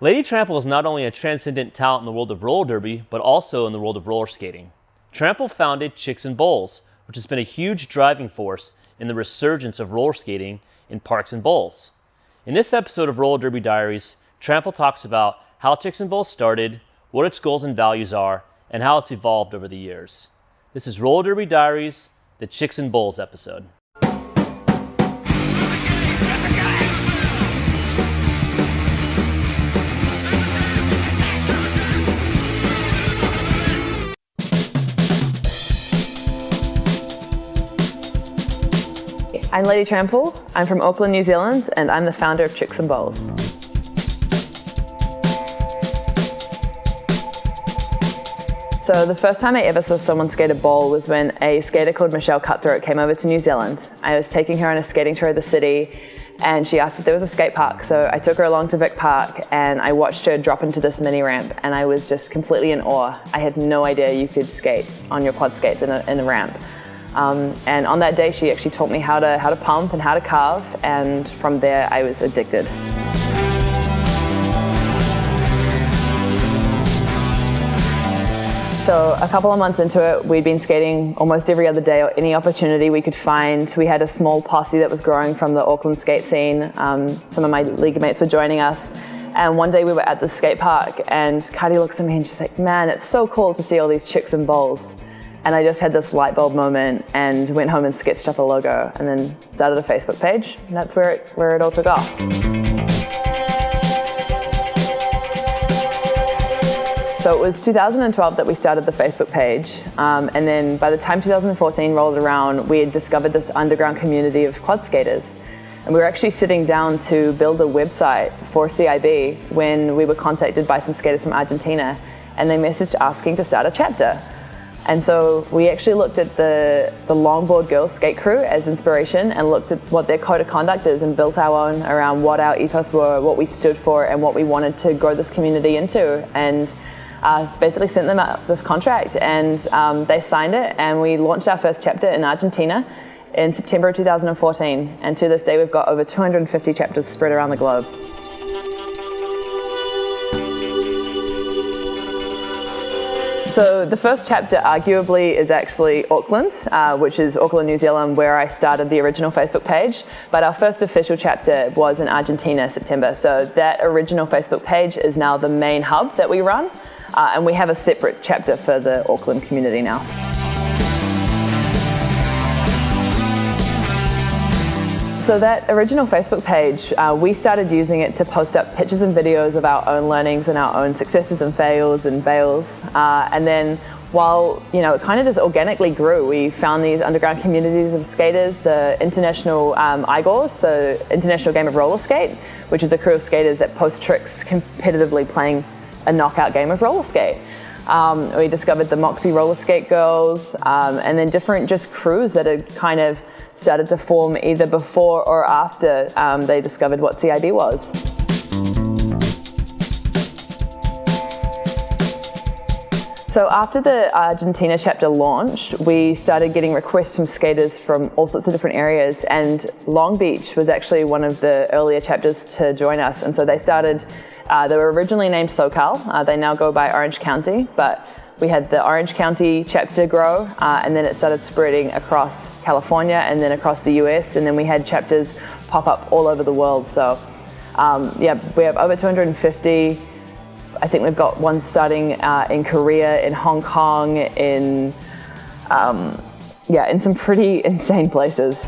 Lady Trample is not only a transcendent talent in the world of roller derby, but also in the world of roller skating. Trample founded Chicks and Bowls, which has been a huge driving force in the resurgence of roller skating in parks and bowls. In this episode of Roller Derby Diaries, Trample talks about how Chicks and Bowls started, what its goals and values are, and how it's evolved over the years. This is Roller Derby Diaries, the Chicks and Bowls episode. I'm Lady Trample, I'm from Auckland, New Zealand, and I'm the founder of Chicks and Bowls. So the first time I ever saw someone skate a bowl was when a skater called Michelle Cutthroat came over to New Zealand. I was taking her on a skating tour of the city, and she asked if there was a skate park. So I took her along to Vic Park, and I watched her drop into this mini ramp, and I was just completely in awe. I had no idea you could skate on your quad skates in a ramp. And on that day, she actually taught me how to pump and how to carve, and from there, I was addicted. So a couple of months into it, we'd been skating almost every other day or any opportunity we could find. We had a small posse that was growing from the Auckland skate scene. Some of my league mates were joining us. And one day we were at the skate park, and Cardi looks at me and she's like, "Man, it's so cool to see all these chicks and bowls." And I just had this light bulb moment and went home and sketched up a logo and then started a Facebook page. And that's where it all took off. So it was 2012 that we started the Facebook page. And then by the time 2014 rolled around, we had discovered this underground community of quad skaters. And we were actually sitting down to build a website for CIB when we were contacted by some skaters from Argentina, and they messaged asking to start a chapter. And so we actually looked at the Longboard Girls skate crew as inspiration and looked at what their code of conduct is and built our own around what our ethos were, what we stood for, and what we wanted to grow this community into. And basically sent them out this contract, and they signed it, and we launched our first chapter in Argentina in September 2014. And to this day, we've got over 250 chapters spread around the globe. So the first chapter arguably is actually Auckland, which is Auckland, New Zealand, where I started the original Facebook page. But our first official chapter was in Argentina, September. So that original Facebook page is now the main hub that we run. And we have a separate chapter for the Auckland community now. So that original Facebook page, we started using it to post up pictures and videos of our own learnings and our own successes and fails and bails. And then while it kind of just organically grew, we found these underground communities of skaters, the International IGORs, so International Game of Roller Skate, which is a crew of skaters that post tricks competitively playing a knockout game of roller skate. We discovered the Moxie Roller Skate Girls, and then different just crews that had kind of started to form either before or after they discovered what CIB was. So after the Argentina chapter launched, we started getting requests from skaters from all sorts of different areas, and Long Beach was actually one of the earlier chapters to join us. And so they started, they were originally named SoCal, they now go by Orange County, but we had the Orange County chapter grow, and then it started spreading across California and then across the US, and then we had chapters pop up all over the world. So we have over 250. I think we've got one starting in Korea, in Hong Kong, in some pretty insane places.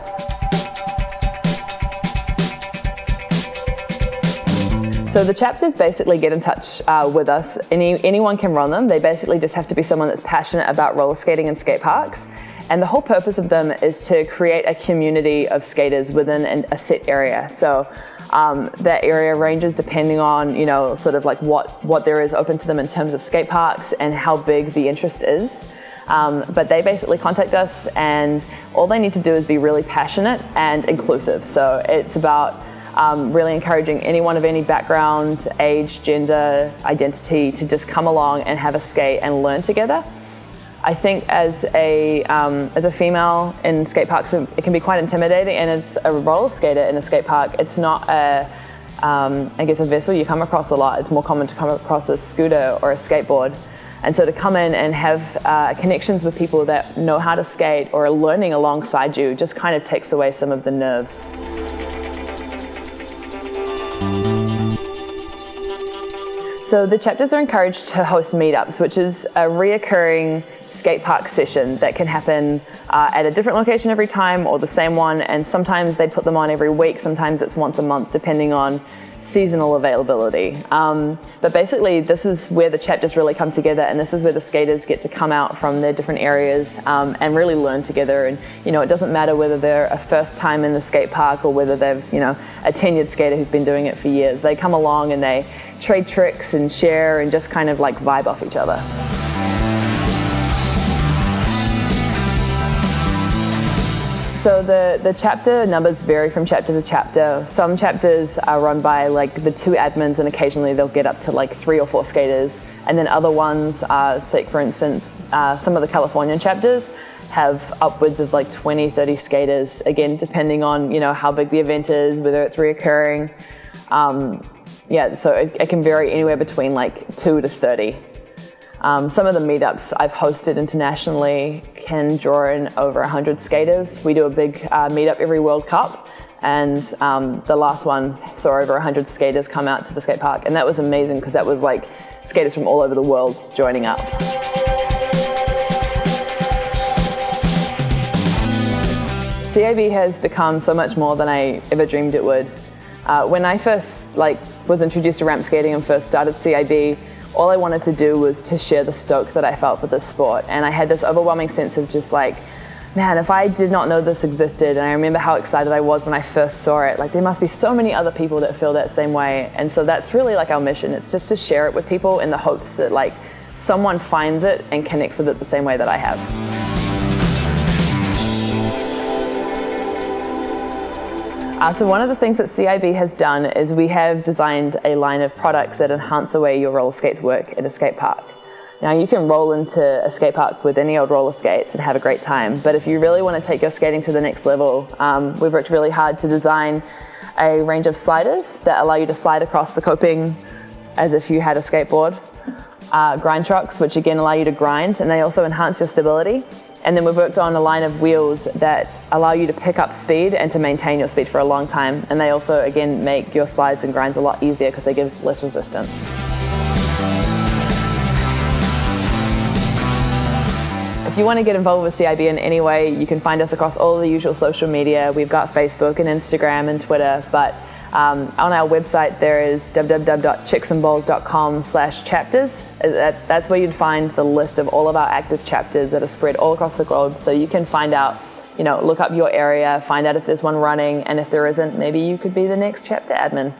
So the chapters basically get in touch with us. Anyone can run them. They basically just have to be someone that's passionate about roller skating and skate parks. And the whole purpose of them is to create a community of skaters within a set area. So that area ranges depending on, sort of like what there is open to them in terms of skate parks and how big the interest is. But they basically contact us, and all they need to do is be really passionate and inclusive. So it's about really encouraging anyone of any background, age, gender, identity to just come along and have a skate and learn together. I think as a female in skate parks, it can be quite intimidating, and as a roller skater in a skate park, it's not a I guess, a vessel you come across a lot. It's more common to come across a scooter or a skateboard. And so to come in and have connections with people that know how to skate or are learning alongside you just kind of takes away some of the nerves. So the chapters are encouraged to host meetups, which is a reoccurring skate park session that can happen at a different location every time or the same one, and sometimes they put them on every week, sometimes it's once a month depending on seasonal availability. But basically this is where the chapters really come together, and this is where the skaters get to come out from their different areas and really learn together. And it doesn't matter whether they're a first time in the skate park or whether they've a tenured skater who's been doing it for years. They come along and they trade tricks and share and just kind of like vibe off each other. So the chapter numbers vary from chapter to chapter. Some chapters are run by like the 2 admins, and occasionally they'll get up to like 3 or 4 skaters. And then other ones, say for instance, some of the Californian chapters have upwards of like 20, 30 skaters, again, depending on how big the event is, whether it's reoccurring. So it can vary anywhere between like 2 to 30. Some of the meetups I've hosted internationally can draw in over 100 skaters. We do a big meetup every World Cup, and the last one saw over 100 skaters come out to the skate park, and that was amazing because that was like skaters from all over the world joining up. CIB has become so much more than I ever dreamed it would. When I first was introduced to ramp skating and first started CIB, all I wanted to do was to share the stoke that I felt for this sport. And I had this overwhelming sense of just like, man, if I did not know this existed, and I remember how excited I was when I first saw it, like there must be so many other people that feel that same way. And so that's really like our mission. It's just to share it with people in the hopes that like someone finds it and connects with it the same way that I have. So one of the things that CIB has done is we have designed a line of products that enhance the way your roller skates work at a skate park. Now you can roll into a skate park with any old roller skates and have a great time, but if you really want to take your skating to the next level, we've worked really hard to design a range of sliders that allow you to slide across the coping as if you had a skateboard. Grind trucks, which again allow you to grind, and they also enhance your stability. And then we've worked on a line of wheels that allow you to pick up speed and to maintain your speed for a long time. And they also, again, make your slides and grinds a lot easier because they give less resistance. If you want to get involved with CIB in any way, you can find us across all the usual social media. We've got Facebook and Instagram and Twitter, but on our website there is www.chicksandballs.com/chapters. That's where you'd find the list of all of our active chapters that are spread all across the globe, so you can find out, look up your area, find out if there's one running, and if there isn't, maybe you could be the next chapter admin.